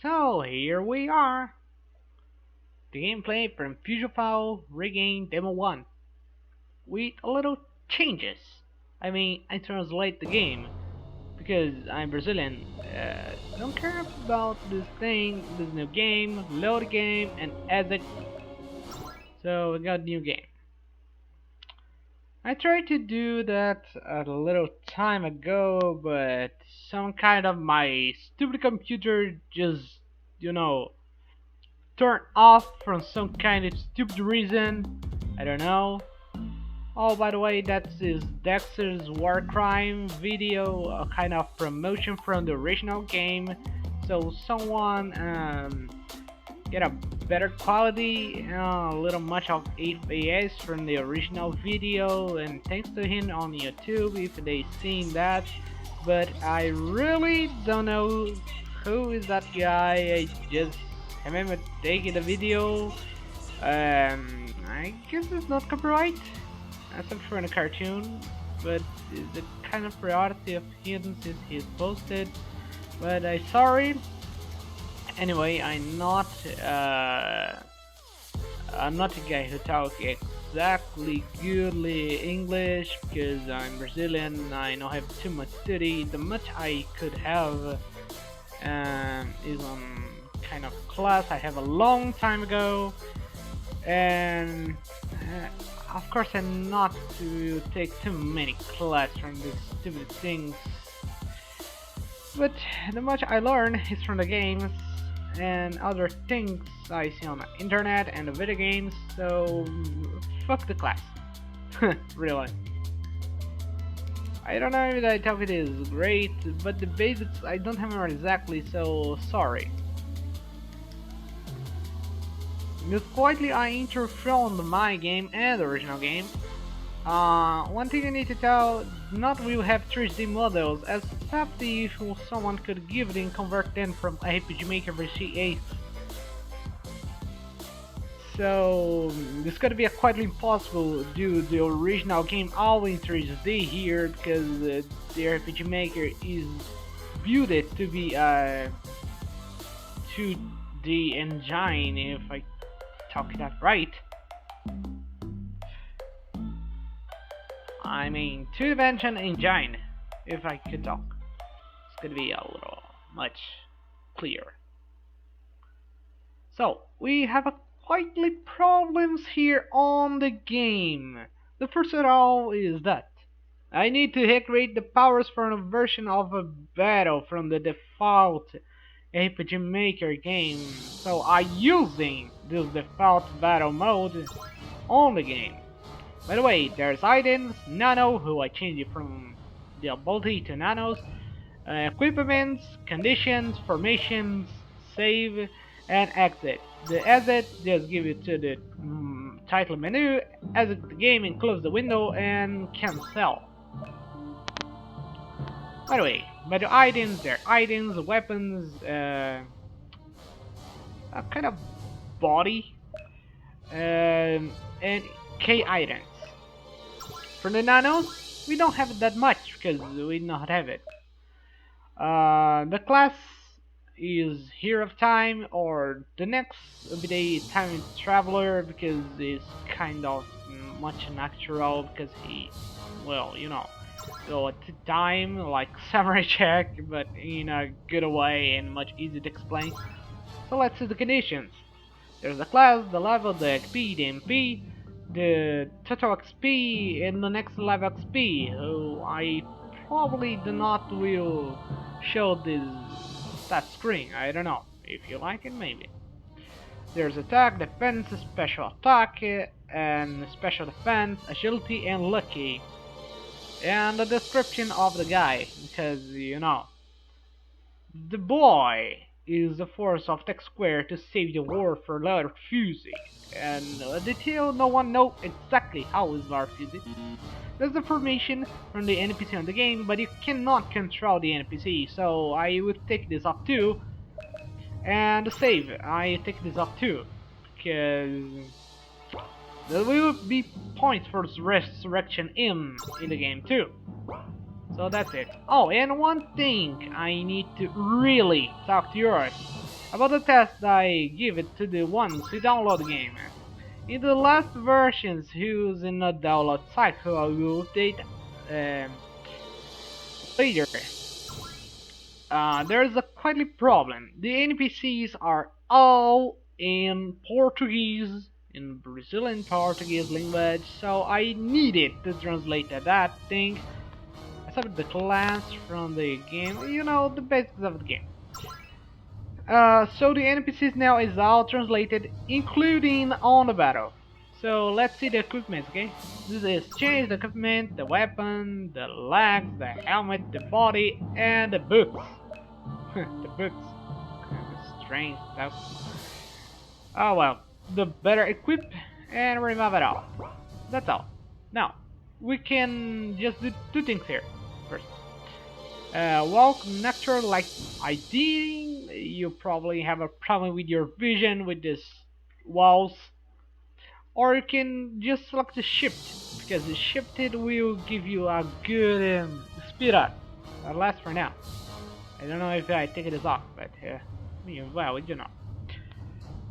So here we are, the gameplay from FusionFall Regain Demo 1, with a little changes. I translate the game, because I'm Brazilian. Don't care about this new game, load game, and exit. So we got new game. I tried to do that a little time ago, but some kind of my stupid computer just, you know, turned off from some kind of stupid reason. I don't know. Oh, by the way, that's is Dexter's War Crime video, a kind of promotion from the original game. So someone get a better quality, a little much of 8 FPS from the original video, and thanks to him on YouTube if they seen that. But I really don't know who is that guy. I just remember taking the video. I guess it's not copyright, except for in a cartoon, but the kind of priority of him since he's posted. But I'm sorry. Anyway, I'm not a guy who talks exactly goodly English because I'm Brazilian. I don't have too much study. The much I could have is on kind of class I have a long time ago, and of course I'm not to take too many classes from these stupid things. But the much I learn is from the games and other things I see on the internet and the video games, so fuck the class. Really. I don't know if I talk it is great, but the basics I don't remember exactly, so sorry. Just quietly I interfilmed my game and the original game. One thing I need to tell, not we will have 3D models, as safety if someone could give them convert them from RPG Maker for C8. So this could be quite impossible due to the original game all in 3D here, because the RPG Maker is viewed it to be a 2D engine, if I talk that right. I mean, two-dimension engine, if I could talk. It's gonna be a little much clearer. So, we have a quietly problems here on the game. The first of all is that I need to recreate the powers from a version of a battle from the default RPG Maker game. So I'm using this default battle mode on the game. By the way, there's items, nano, who I changed it from the ability to nanos, equipments, conditions, formations, save, and exit. The exit just give you to the title menu, exit the game and close the window and cancel. By the way, by the items, they're items, weapons, a kind of body, and K items. For the nanos, we don't have that much because we not have it. The class is Hero of Time, or the next will be the Time Traveler, because it's kind of much natural because he, well, you know, go to time like Samurai Jack, but in a good way and much easier to explain. So let's see the conditions. There's the class, the level, the XP, the MP, the total XP, and the next level XP, who I probably do not will show this stat screen, I don't know, if you like it maybe. There's attack, defense, special attack, and special defense, agility, and lucky. And the description of the guy, because you know, the boy is the force of Tech Square to save the world for Lord Fusey. And detail no one knows exactly how is Lord Fusey. There's information from the NPC on the game, but you cannot control the NPC, so I will take this off too. And the save, I take this off too, because there will be points for resurrection in the game too. So that's it. Oh, and one thing I need to really talk to yours. About the test, I give it to the ones who download the game. In the last versions who's in a download cycle, I will update um, later. There's a quite problem. The NPCs are all in Portuguese, in Brazilian Portuguese language, so I needed to translate that thing. Except the class from the game, you know, the basics of the game. So the NPCs now is all translated, including on the battle. So let's see the equipment, okay? This is change the equipment, the weapon, the legs, the helmet, the body, and the boots. The boots. Kind of strange stuff. Oh well, the better equip and remove it all. That's all. Now, we can just do two things here. First, walk natural like I did. You probably have a problem with your vision with these walls, or you can just select the shift because the shifted will give you a good speed up. At least for now. I don't know if I take this off, but well, you know.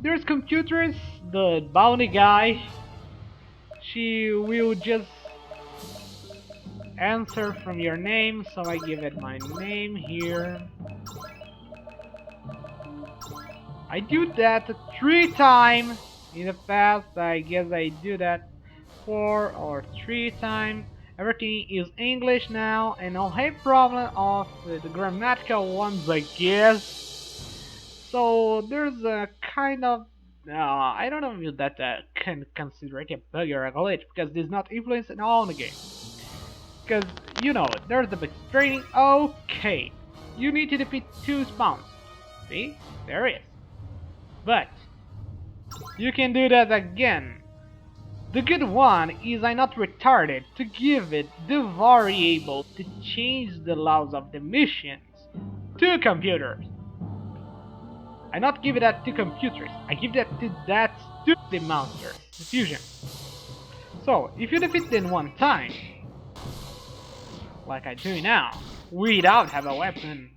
There's computers. The bounty guy. She will just answer from your name, so I give it my name here. I do that 3 times in the past. I guess I do that 4 or 3 times. Everything is English now, and no have problem of the grammatical ones, I guess. So there's a kind of I don't know if that can consider it a bug or a glitch because there's not influence at all in the game. Because you know there's the big training. Okay, you need to defeat 2 spawns. See, there is. But you can do that again. The good one is I'm not retarded to give it the variable to change the laws of the missions to computers. I not give that to computers, I give that to that stupid monster, the fusion. So, if you defeat them 1 time, like I do now, without have a weapon,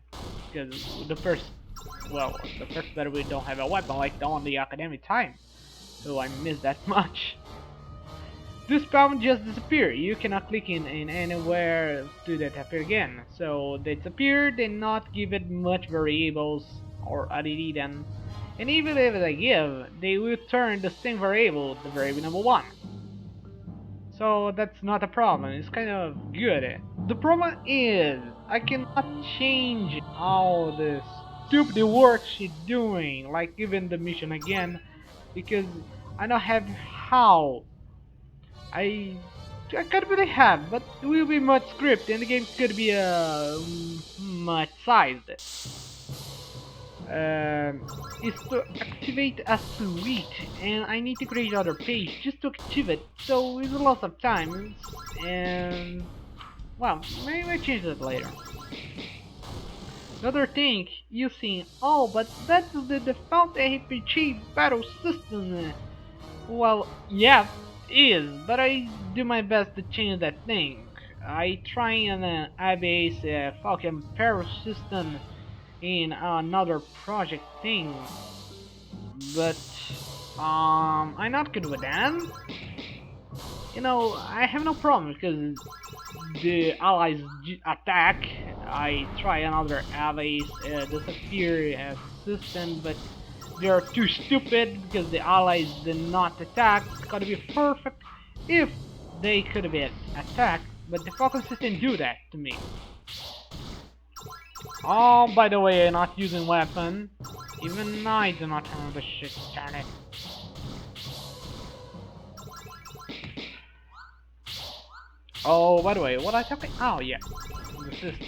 because the first battle we don't have a weapon, like the on the academic time, so I missed that much. This spawn just disappear. You cannot click in anywhere to that appear again. So they disappear, they not give it much variables or add then. And even if they give, they will turn the same variable, the variable number 1. So that's not a problem, it's kind of good. The problem is, I cannot change all the stupid work she's doing, like giving the mission again, because I don't have how. I could really have, but it will be much script and the game could be much sized. Is to activate a suite, and I need to create another page just to activate it, so it's a loss of time, and well, maybe I change that later. Another thing, you think, oh, but that's the default RPG battle system. Well, yeah, is, but I do my best to change that thing. I try an base Falcon Peril system in another project thing, but I'm not good with that. You know, I have no problem because the allies attack. I try another allies disappear system, but they are too stupid because the allies did not attack. It's gotta be perfect if they could have been attacked, but the Falcon system do that to me. Oh, by the way, I'm not using weapon. Even I do not have the shit, darn it. Oh, by the way, what I talking? Oh yeah, the system.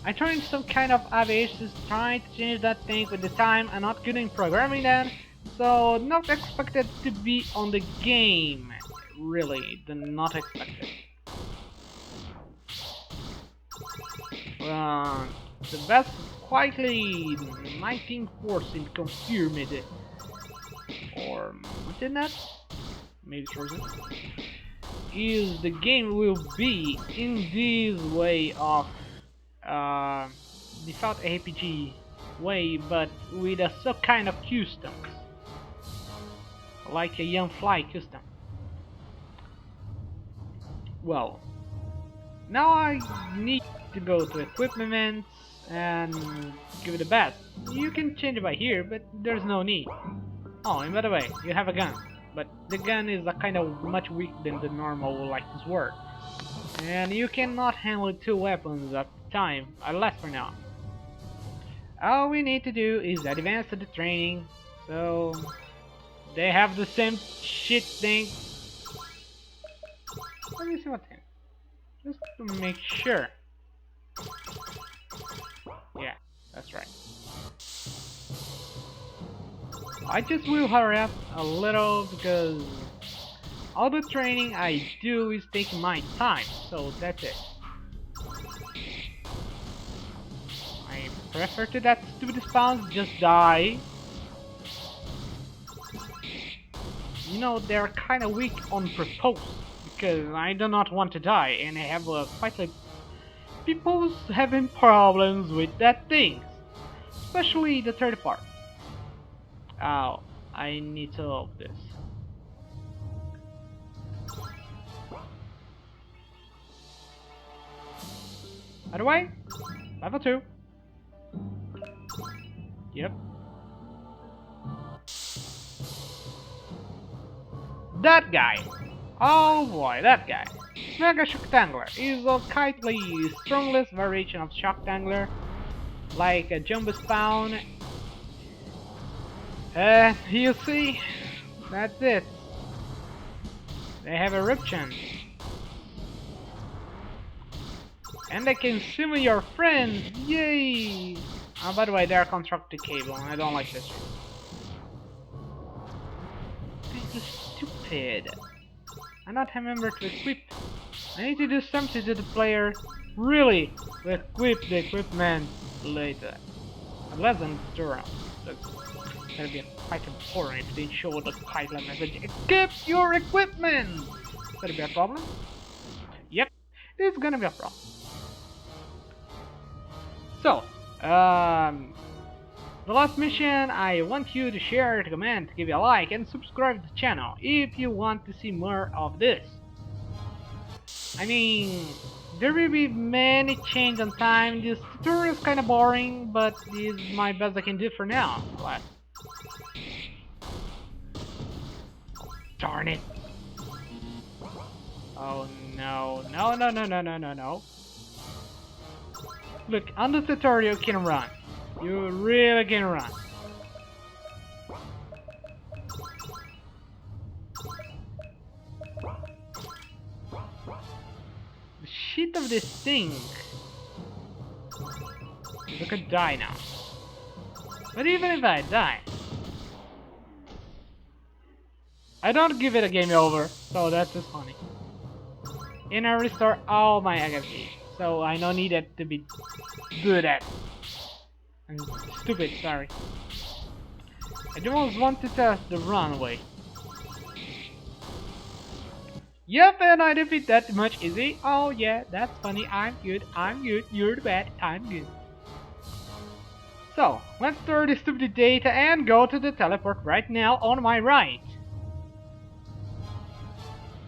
I'm trying some kind of aviation, trying to change that thing with the time. I'm not good in programming that, so not expected to be on the game. Really, not expected. The best quietly 19% confirmed, or internet, maybe frozen, is the game will be in this way of default RPG way, but with a some kind of customs, like a young fly custom. Well, now I need to go to equipment and give it a bath. You can change it by here, but there's no need. Oh, and by the way, you have a gun, but the gun is a kind of much weak than the normal like sword, and you cannot handle two weapons at a time, at least for now. All we need to do is advance to the training, so they have the same shit thing. Let me see what thing, just to make sure. Yeah, that's right. I just will hurry up a little because all the training I do is taking my time, so that's it. I prefer to that stupid spawns just die. You know, they're kinda weak on purpose, because I do not want to die, and I have quite like people's having problems with that thing, especially the third part. Oh, I need to solve this. By the way, level 2. Yep. That guy! Oh boy, that guy. Mega Shocktangler is a kindly strongless variation of Shocktangler, like a jumbo spawn. And you see, that's it. They have eruption. And they can summon your friends, yay! By the way, they are constructed cable, and I don't like this. This is stupid. I not remember to equip. I need to do something to the player, really, to equip the equipment later. Unless I'm thorough. That's gonna be quite important if they show the title message. Equip your equipment! Gonna be a problem? Yep, it's gonna be a problem. So, the last mission, I want you to share, to comment, give a like, and subscribe to the channel if you want to see more of this. I mean, there will be many changes on time. This tutorial is kinda boring, but this is my best I can do for now. But darn it. Oh no, no, no, no, no, no, no, no. Look, on the tutorial you can run. You really can run. The shit of this thing. I could die now. But even if I die, I don't give it a game over, so that's just funny. And I restore all my XP, so I don't need it to be good at. I'm stupid, sorry. I just want to test the runway. Yep, and I defeat that much easy. Oh yeah, that's funny. I'm good, you're the bad, I'm good. So, let's store the stupid data and go to the teleport right now on my right.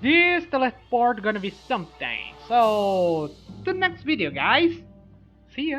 This teleport gonna be something. So, to the next video, guys.